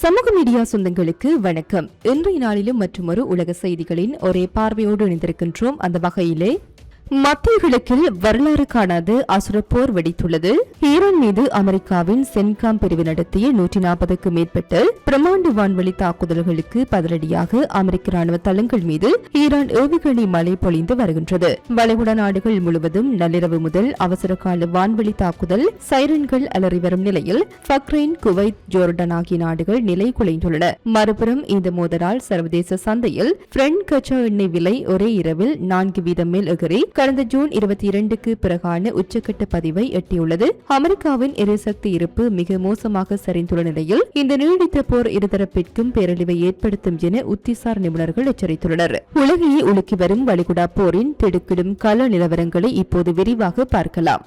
சமூக மீடியா சொந்தங்களுக்கு வணக்கம். இன்றைய நாளிலும் மற்றொரு உலக செய்திகளின் ஒரே பார்வையோடு இணைந்திருக்கின்றோம். அந்த வகையிலே மத்திய கிழக்கில் வரலாறு காணாத அசுரப்போர் வெடித்துள்ளது. ஈரான் மீது அமெரிக்காவின் சென்காம் பிரிவு நடத்திய 140க்கும் மேற்பட்ட பிரமாண்ட வான்வழி தாக்குதல்களுக்கு பதிலடியாக அமெரிக்க ராணுவ தளங்கள் மீது ஈரான் ஏவுகணை மழை பொழிந்து வருகின்றது. வளைகுடா நாடுகள் முழுவதும் நள்ளிரவு முதல் அவசர கால வான்வழி தாக்குதல் சைரன்கள் அலறி வரும் நிலையில் பக்ரைன், குவைத், ஜோர்டான் ஆகிய நாடுகள் நிலை குலைந்துள்ளன. மறுபுறம் இந்த மோதலால் சர்வதேச சந்தையில் பிரெண்ட் கச்சா எண்ணெய் விலை ஒரே இரவில் 4 வீதம் மேல் எகிறி கடந்த ஜூன் 22க்கு பிறகான உச்சக்கட்ட பதிவை எட்டியுள்ளது. அமெரிக்காவின் எரிசக்தி இருப்பு மிக மோசமாக சரிந்துள்ள நிலையில் இந்த நீடித்த போர் இருதரப்பிற்கும் பேரழிவை ஏற்படுத்தும் என உத்திசார் நிபுணர்கள் எச்சரித்துள்ளனர். உலகையே உலுக்கி வரும் வளைகுடா போரின் திடுக்கிடும் கள நிலவரங்களை இப்போது விரிவாக பார்க்கலாம்.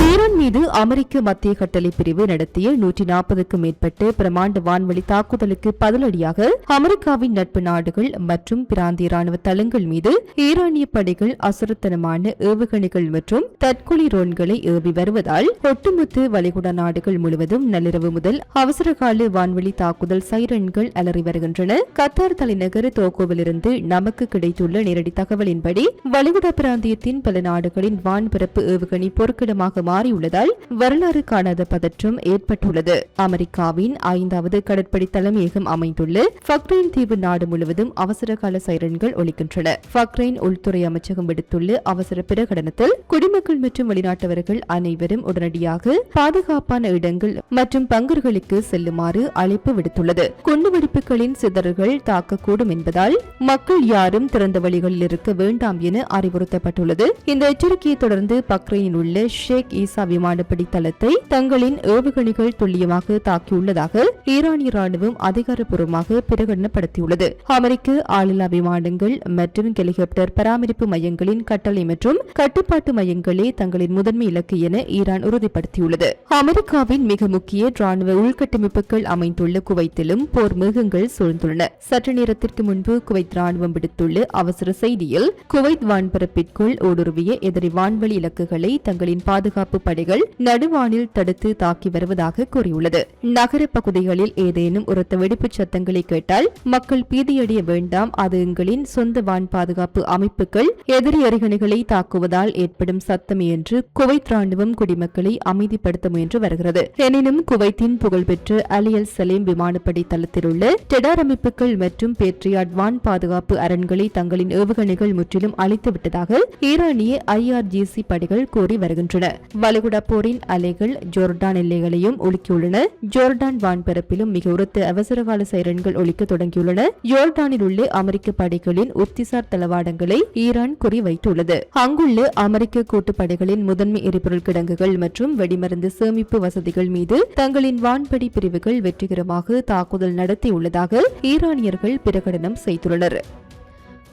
ஈரான் மீது அமெரிக்க மத்திய கட்டளை பிரிவு நடத்திய 140க்கும் மேற்பட்ட பிரமாண்ட வான்வழி தாக்குதலுக்கு பதிலடியாக அமெரிக்காவின் நட்பு நாடுகள் மற்றும் பிராந்திய ராணுவ தளங்கள் மீது ஈரானிய படைகள் அசுரத்தனமான ஏவுகணைகள் மற்றும் தற்கொலை ரோன்களை ஏவி வருவதால் ஒட்டுமொத்த வளைகுடா நாடுகள் முழுவதும் நள்ளிரவு முதல் அவசரகால வான்வழி தாக்குதல் சைரன்கள் அலறி வருகின்றன. கத்தார் தலைநகர் தோகோவிலிருந்து நமக்கு கிடைத்துள்ள நேரடி தகவலின்படி வளைகுடா பிராந்தியத்தின் பல நாடுகளின் வான்பரப்பு ஏவுகணை பொறுக்கிடமாக மாறியுள்ளதால் வரலாறு காணாத பதற்றம் ஏற்பட்டுள்ளது. அமெரிக்காவின் 5வது கடற்படை தலைமையகம் அமைந்துள்ள பக்ரைன் தீவு நாடு முழுவதும் அவசரகால சைரன்கள் ஒலிக்கின்றன. பக்ரைன் உள்துறை அமைச்சகம் விடுத்துள்ள அவசர பிரகடனத்தில் குடிமக்கள் மற்றும் வெளிநாட்டவர்கள் அனைவரும் உடனடியாக பாதுகாப்பான இடங்கள் மற்றும் பங்கர்களுக்கு செல்லுமாறு அழைப்பு விடுத்துள்ளது. குண்டுவெடிப்புகளின் சிதறல்கள் தாக்கக்கூடும் என்பதால் மக்கள் யாரும் திறந்த வழிகளில் இருக்க வேண்டாம் என அறிவுறுத்தப்பட்டுள்ளது. இந்த எச்சரிக்கையை தொடர்ந்து பக்ரைனில் உள்ள ஷேக் ஈசா விமானப்படை தளத்தை தங்களின் ஏவுகணைகள் துல்லியமாக தாக்கியுள்ளதாக ஈரானிய ராணுவம் அதிகாரப்பூர்வமாக பிரகடனப்படுத்தியுள்ளது. அமெரிக்க ஆளில்லா விமானங்கள் மற்றும் ஹெலிகாப்டர் பராமரிப்பு மையங்களின் கட்டளை மற்றும் கட்டுப்பாட்டு மையங்களே தங்களின் முதன்மை இலக்கு என ஈரான் உறுதிப்படுத்தியுள்ளது. அமெரிக்காவின் மிக முக்கிய ராணுவ உள்கட்டமைப்புகள் அமைந்துள்ள குவைத்திலும் போர் மேகங்கள் சூழ்ந்துள்ளன. சற்று நேரத்திற்கு முன்பு குவைத் ராணுவம் விடுத்துள்ள அவசர செய்தியில் குவைத் வான்பரப்பிற்குள் ஊடுருவிய எதிரி வான்வழி இலக்குகளை தங்களின் பாதுகாப்பு படைகள் நடுவானில் தடுத்து தாக்கி வருவதாக கூறியுள்ளது. நகர பகுதிகளில் ஏதேனும் உரத்த வெடிப்புச் சத்தங்களை கேட்டால் மக்கள் பீதியடைய வேண்டாம். அது எங்களின் சொந்த வான் பாதுகாப்பு அமைப்புகள் எதிரி எறிகணைகளை தாக்குவதால் ஏற்படும் சத்தமே என்று குவைத் ராணுவம் குடிமக்களை அமைதிப்படுத்த முயன்று வருகிறது. எனினும் குவைத்தின் புகழ்பெற்ற அலியல் சலேம் விமானப்படை தளத்தில் உள்ள டெடார் அமைப்புகள் மற்றும் பேட்ரியாட் வான் பாதுகாப்பு அரண்களை தங்களின் ஏவுகணைகள் முற்றிலும் அழித்துவிட்டதாக ஈரானிய IRGC படைகள் கூறி வருகின்றன. வளைகுடா போரின் அலைகள் ஜோர்டான் எல்லைகளையும் ஒலிக்கியுள்ளன. ஜோர்டான் வான்பரப்பிலும் மிக உரத்த அவசரகால சைரன்கள் ஒலிக்க தொடங்கியுள்ளன. ஜோர்டானில் உள்ள அமெரிக்க படைகளின் உத்திசார் தளவாடங்களை ஈரான் குறிவைத்துள்ளது. அங்குள்ள அமெரிக்க கூட்டுப்படைகளின் முதன்மை எரிபொருள் கிடங்குகள் மற்றும் வெடிமருந்து சேமிப்பு வசதிகள் மீது தங்களின் வான்படை பிரிவுகள் வெற்றிகரமாக தாக்குதல் நடத்தியுள்ளதாக ஈரானியர்கள் பிரகடனம் செய்துள்ளனர்.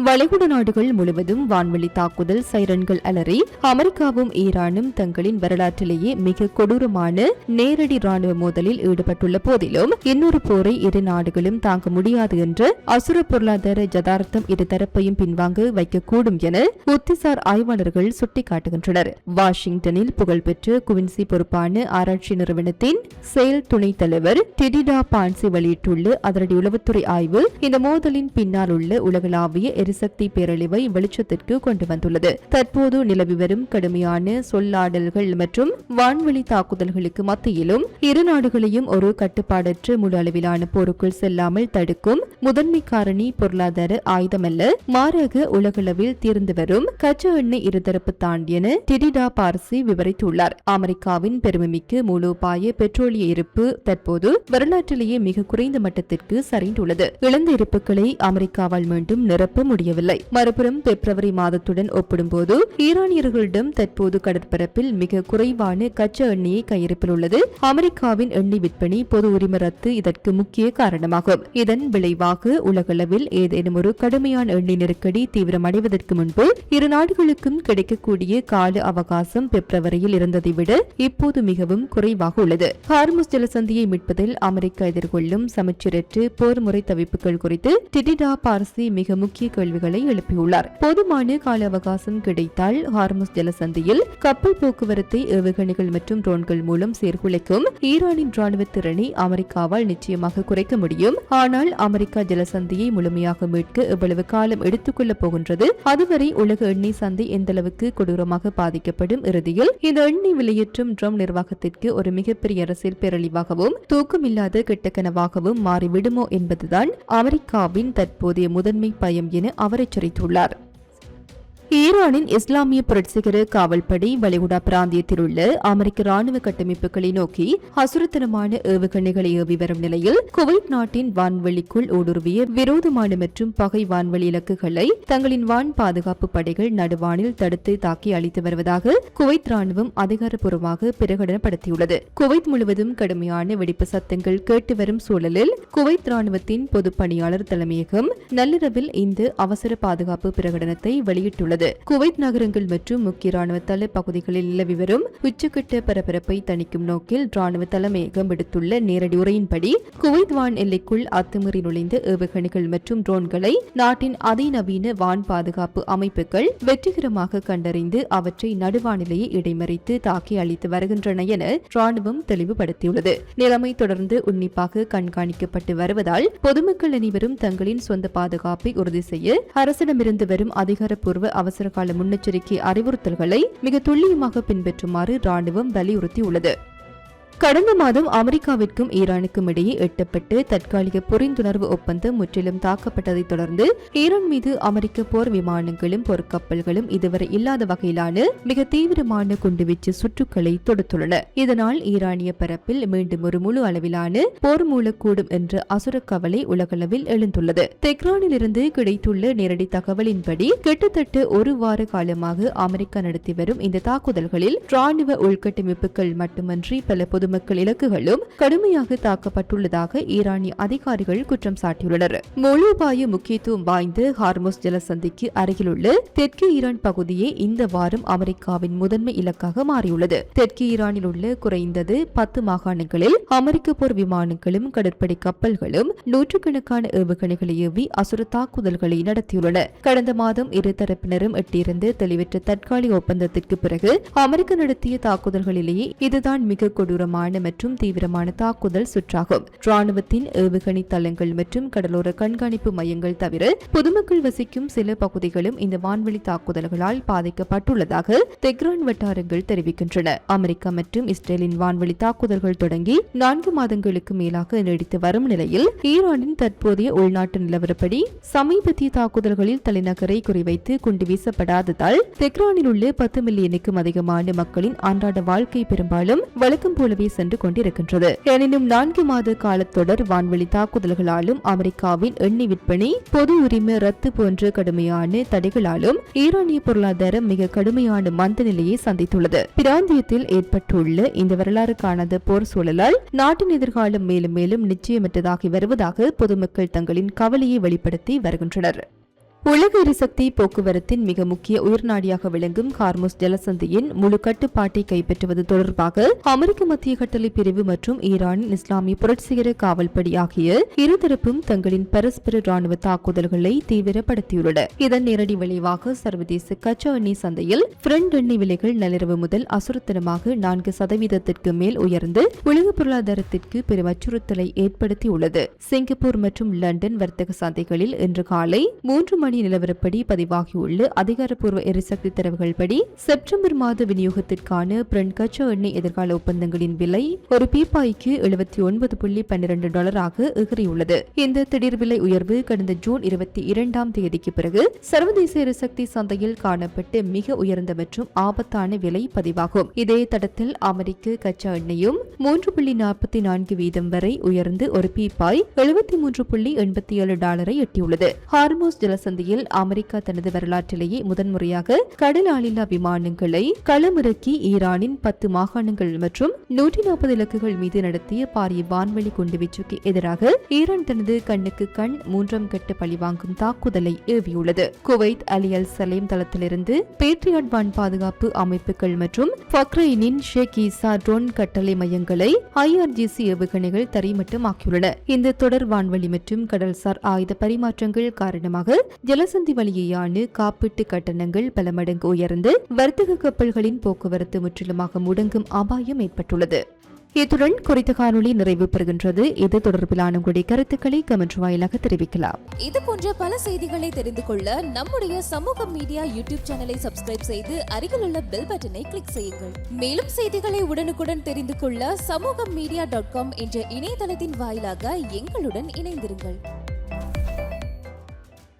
வளைகுடா நாடுகள் முழுவதும் வான்வழி தாக்குதல் சைரன்கள் அலறி அமெரிக்காவும் ஈரானும் தங்களின் வரலாற்றிலேயே மிக கொடூரமான நேரடி ராணுவ மோதலில் ஈடுபட்டுள்ள போதிலும் இன்னொரு போரை இரு நாடுகளும் தாங்க முடியாது என்ற அசுர பொருளாதார யதார்த்தம் இரு தரப்பையும் பின்வாங்க வைக்கக்கூடும் என புத்திசார் ஆய்வாளர்கள் சுட்டிக்காட்டுகின்றனர். வாஷிங்டனில் புகழ்பெற்ற குவின்சி பொறுப்பான ஆராய்ச்சி நிறுவனத்தின் செயல் துணைத் தலைவர் டெடிடா பான்சி வெளியிட்டுள்ள அதிரடி உளவுத்துறை ஆய்வு இந்த மோதலின் பின்னால் உள்ள உலகளாவிய எரிசக்தி பேரழிவை வெளிச்சத்திற்கு கொண்டு வந்துள்ளது. தற்போது நிலவி வரும் கடுமையான சொல்லாடல்கள் மற்றும் வான்வழி தாக்குதல்களுக்கு மத்தியிலும் இரு நாடுகளையும் ஒரு கட்டுப்பாடற்ற முழு அளவிலான போருக்குள் செல்லாமல் தடுக்கும் முதன்மை காரணி பொருளாதார ஆயுதமல்ல, மாறாக உலகளவில் தீர்ந்து வரும் கச்சா எண்ணெய் இருதரப்பு தான் என டெடிடா பார்சி விவரித்துள்ளார். அமெரிக்காவின் பெருமைமிக்க மூலோபாய பெட்ரோலிய இருப்பு தற்போது வரலாற்றிலேயே மிக குறைந்த மட்டத்திற்கு சரிந்துள்ளது. இழந்த இருப்புகளை அமெரிக்காவால் மீண்டும் நிரப்ப முடியவில்லை. மறுபுறம் பிப்ரவரி மாதத்துடன் ஒப்பிடும்போது ஈரானியர்களிடம் தற்போது கடற்பரப்பில் மிக குறைவான கச்சா எண்ணெயை கையிருப்பில் உள்ளது. அமெரிக்காவின் எண்ணெய் விற்பனை பொது உரிமை ரத்து இதற்கு முக்கிய காரணமாகும். இதன் விளைவாக உலகளவில் ஏதேனும் ஒரு கடுமையான எண்ணெய் நெருக்கடி தீவிரமடைவதற்கு முன்பு இரு நாடுகளுக்கும் கிடைக்கக்கூடிய கால அவகாசம் பிப்ரவரியில் இருந்ததை விட இப்போது மிகவும் குறைவாக உள்ளது. ஹார்முஸ் ஜலசந்தியை மீட்பதில் அமெரிக்கா எதிர்கொள்ளும் சமச்சீரற்ற போர் முறை தவிப்புகள் குறித்து டெடிடா பார்சி மிக முக்கிய கேள்விகளை எழுப்பியுள்ளார். போதுமான கால அவகாசம் கிடைத்தால் ஹார்முஸ் ஜலசந்தியில் கப்பல் போக்குவரத்தை ஏவுகணைகள் மற்றும் ட்ரோன்கள் மூலம் சீர்குலைக்கும் ஈரானின் ராணுவ திறனை அமெரிக்காவால் நிச்சயமாக குறைக்க முடியும். ஆனால் அமெரிக்கா ஜலசந்தியை முழுமையாக மீட்க எவ்வளவு காலம் எடுத்துக்கொள்ளப் போகின்றது? அதுவரை உலக எண்ணெய் சந்தை எந்த அளவுக்கு கொடூரமாக பாதிக்கப்படும்? இறுதியில் இந்த எண்ணெய் விலையேற்றம் ட்ரம்ப் நிர்வாகத்திற்கு ஒரு மிகப்பெரிய அரசியல் பேரழிவாகவும் தூக்கமில்லாத கெட்ட கனவாகவும் மாறிவிடுமோ என்பதுதான் அமெரிக்காவின் தற்போதைய முதன்மை பயம் என அவர் எச்சரித்துள்ளார். ஈரானின் இஸ்லாமிய புரட்சிகர காவல்படை வளைகுடா பிராந்தியத்தில் உள்ள அமெரிக்க ராணுவ கட்டமைப்புகளை நோக்கி அசுரத்தனமான ஏவுகணைகளை ஏவி வரும் நிலையில் குவைத் நாட்டின் வான்வெளிக்குள் ஊடுருவிய விரோதமான மற்றும் பகை வான்வெளி இலக்குகளை தங்களின் வான் பாதுகாப்பு படைகள் நடுவானில் தடுத்து தாக்கி அளித்து வருவதாக குவைத் ராணுவம் அதிகாரப்பூர்வமாக பிரகடனப்படுத்தியுள்ளது. குவைத் முழுவதும் கடுமையான வெடிப்பு சத்தங்கள் கேட்டு வரும் சூழலில் குவைத் ராணுவத்தின் பொது பணியாளர் தலைமையகம் நள்ளிரவில் இந்த அவசர பாதுகாப்பு பிரகடனத்தை வெளியிட்டுள்ளது. குவைத் நகரங்கள் மற்றும் முக்கிய ராணுவ தள பகுதிகளில் நிலவி வரும் உச்சக்கட்ட பரபரப்பை தணிக்கும் நோக்கில் ராணுவ தலைமையகம் விடுத்துள்ள நேரடி உரையின்படி குவைத் வான் எல்லைக்குள் அத்துமீறி நுழைந்த ஏவுகணைகள் மற்றும் ட்ரோன்களை நாட்டின் அதிநவீன வான் பாதுகாப்பு அமைப்புகள் வெற்றிகரமாக கண்டறிந்து அவற்றை நடுவானிலேயே இடைமறித்து தாக்கி அளித்து வருகின்றன என ராணுவம் தெளிவுபடுத்தியுள்ளது. நிலைமை தொடர்ந்து உன்னிப்பாக கண்காணிக்கப்பட்டு வருவதால் பொதுமக்கள் அனைவரும் தங்களின் சொந்த பாதுகாப்பை உறுதி செய்ய அரசிடமிருந்து வரும் அதிகாரப்பூர்வ அவசரகால முன்னெச்சரிக்கை அறிவுறுத்தல்களை மிக துல்லியமாக பின்பற்றுமாறு ராணுவம் வலியுறுத்தியுள்ளது. கடந்த மாதம் அமெரிக்காவிற்கும் ஈரானுக்கும் இடையே எட்டப்பட்டு தற்காலிக புரிந்துணர்வு ஒப்பந்தம் முற்றிலும் தாக்கப்பட்டதைத் தொடர்ந்து ஈரான் மீது அமெரிக்க போர் விமானங்களும் போர்க்கப்பல்களும் இதுவரை இல்லாத வகையிலான மிக தீவிரமான குண்டுவீச்சு சுற்றுக்களை தொடுத்துள்ளன. இதனால் ஈரானிய பரப்பில் மீண்டும் ஒரு முழு அளவிலான போர் மூலக்கூடும் என்ற அசுர கவலை உலகளவில் எழுந்துள்ளது. தெஹ்ரானில் இருந்து கிடைத்துள்ள நேரடி தகவலின்படி கிட்டத்தட்ட ஒரு வார காலமாக அமெரிக்கா நடத்தி வரும் இந்த தாக்குதல்களில் ராணுவ உள்கட்டமைப்புகள் மட்டுமன்றி பல பொதுமக்கள் இலக்குகளும் கடுமையாக தாக்கப்பட்டுள்ளதாக ஈரானிய அதிகாரிகள் குற்றம் சாட்டியுள்ளனர். மூலோபாய முக்கியத்துவம் வாய்ந்த ஹார்முஸ் ஜலசந்திக்கு அருகிலுள்ள தெற்கு ஈரான் பகுதியே இந்த வாரம் அமெரிக்காவின் முதன்மை இலக்காக மாறியுள்ளது. தெற்கு ஈரானில் உள்ள குறைந்தது 10 மாகாணங்களில் அமெரிக்க போர் விமானங்களும் கடற்படை கப்பல்களும் நூற்றுக்கணக்கான ஏவுகணைகளை ஏவி அசுர தாக்குதல்களை நடத்தியுள்ளன. கடந்த மாதம் இரு தரப்பினரும் எட்டியிருந்த தெளிவற்ற தற்காலிக ஒப்பந்தத்திற்கு பிறகு அமெரிக்கா நடத்திய தாக்குதல்களிலேயே இதுதான் மிக கொடூரமான மற்றும் தீவிரமான தாக்குதல் சுற்றாகும். ராணுவத்தின் ஏவுகணை தளங்கள் மற்றும் கடலோர கண்காணிப்பு மையங்கள் தவிர பொதுமக்கள் வசிக்கும் சில பகுதிகளும் இந்த வான்வெளி தாக்குதல்களால் பாதிக்கப்பட்டுள்ளதாக தெஹ்ரான் வட்டாரங்கள் தெரிவிக்கின்றன. அமெரிக்கா மற்றும் இஸ்ரேலின் வான்வெளி தாக்குதல்கள் தொடங்கி 4 மாதங்களுக்கு மேலாக நீடித்து வரும் நிலையில் ஈரானின் தற்போதைய உள்நாட்டு நிலவரப்படி சமீபத்திய தாக்குதல்களில் தலைநகரை குறிவைத்து குண்டு வீசப்படாததால் தெஹ்ரானில் உள்ள 10 மில்லியனுக்கும் அதிகமான மக்களின் அன்றாட வாழ்க்கை பெரும்பாலும் வழக்கம் போலவே சென்று கொண்டிருக்கின்றது. எனினும் 4 மாத காலத்தொடர் வான்வெளி தாக்குதல்களாலும் அமெரிக்காவின் எண்ணெய் விற்பனை பொது உரிமை ரத்து போன்ற கடுமையான தடைகளாலும் ஈரானிய பொருளாதாரம் மிக கடுமையான மந்த நிலையை சந்தித்துள்ளது. பிராந்தியத்தில் ஏற்பட்டுள்ள இந்த வரலாறு காணாத போர் சூழலால் நாட்டின் எதிர்காலம் மேலும் மேலும் நிச்சயமற்றதாகி வருவதாக பொதுமக்கள் தங்களின் கவலையை வெளிப்படுத்தி வருகின்றனர். உலக எரிசக்தி போக்குவரத்தின் மிக முக்கிய உயிர்நாடியாக விளங்கும் ஹார்முஸ் ஜலசந்தியின் முழு கட்டுப்பாட்டை கைப்பற்றுவது தொடர்பாக அமெரிக்க மத்திய கட்டளை பிரிவு மற்றும் ஈரானின் இஸ்லாமிய புரட்சிகர காவல்படை ஆகிய இருதரப்பும் தங்களின் பரஸ்பர ராணுவ தாக்குதல்களை தீவிரப்படுத்தியுள்ளன. இதன் நேரடி விளைவாக சர்வதேச கச்சா எண்ணெய் சந்தையில் பிரெண்ட் எண்ணெய் விலைகள் நள்ளிரவு முதல் அசுரத்தனமாக 4% மேல் உயர்ந்து உலக பொருளாதாரத்திற்கு பெரும் அச்சுறுத்தலை ஏற்படுத்தியுள்ளது. சிங்கப்பூர் மற்றும் லண்டன் வர்த்தக சந்தைகளில் இன்று காலை 3 மணி நிலவரப்படி பதிவாகியுள்ள அதிகாரப்பூர்வ எரிசக்தி தரவுகள் படி செப்டம்பர் மாத விநியோகத்திற்கான பிரெண்ட் கச்சா எண்ணெய் எதிர்கால ஒப்பந்தங்களின் விலை ஒரு பீப்பாய்க்கு $79.12 எகிறியுள்ளது. இந்த திடீர் விலை உயர்வு கடந்த ஜூன் 22ஆம் தேதிக்கு பிறகு சர்வதேச எரிசக்தி சந்தையில் காணப்பட்ட மிக உயர்ந்த மற்றும் ஆபத்தான விலை பதிவாகும். இதே தடத்தில் அமெரிக்க கச்சா எண்ணெயும் 3.44% வரை உயர்ந்து ஒரு பீப்பாய் $73.87 எட்டியுள்ளது. ஹார்முஸ் ஜலசந்தி அமெரிக்கா தனது வரலாற்றிலேயே முதன்முறையாக கடல் ஆளில்லா விமானங்களை களமிறக்கி ஈரானின் 10 மாகாணங்கள் மற்றும் 140 இலக்குகள் மீது நடத்திய பாரிய வான்வெளி குண்டுவீச்சுக்கு எதிராக ஈரான் தனது கண்ணுக்கு கண் 3ஆம் கட்ட பழிவாங்கும் தாக்குதலை ஏவியுள்ளது. குவைத் அலி அல் சலேம் தளத்திலிருந்து பேட்ரியாட் வான் பாதுகாப்பு அமைப்புகள் மற்றும் பக்ரைனின் ஷேக் ஈசா ட்ரோன் கட்டளை மையங்களை IRGC ஏவுகணைகள் தரைமட்டமாக்கியுள்ளன. இந்த தொடர் வான்வெளி மற்றும் கடல்சார் ஆயுத பரிமாற்றங்கள் காரணமாக ஜலசந்தி வழியேயான காப்பீட்டு கட்டணங்கள் பல மடங்கு உயர்ந்து வர்த்தக கப்பல்களின் போக்குவரத்து முற்றிலுமாக முடங்கும் அபாயம் ஏற்பட்டுள்ளது. இத்துடன் குறித்த காணொலி நிறைவு பெறுகின்றது. இது தொடர்பிலான உங்களுடைய கருத்துக்களை கமெண்ட் வாயிலாக தெரிவிக்கலாம். இது போன்ற பல செய்திகளை தெரிந்து கொள்ள நம்முடைய சமூக மீடியா யூடியூப் சேனலை சப்ஸ்கிரைப் செய்து அருகில் உள்ள பெல் பட்டனை கிளிக் செய்யுங்கள். மேலும் செய்திகளை உடனுக்குடன் தெரிந்து கொள்ள சமூகமீடியா.com என்ற இணையதளத்தின் வாயிலாக எங்களுடன் இணைந்திருங்கள்.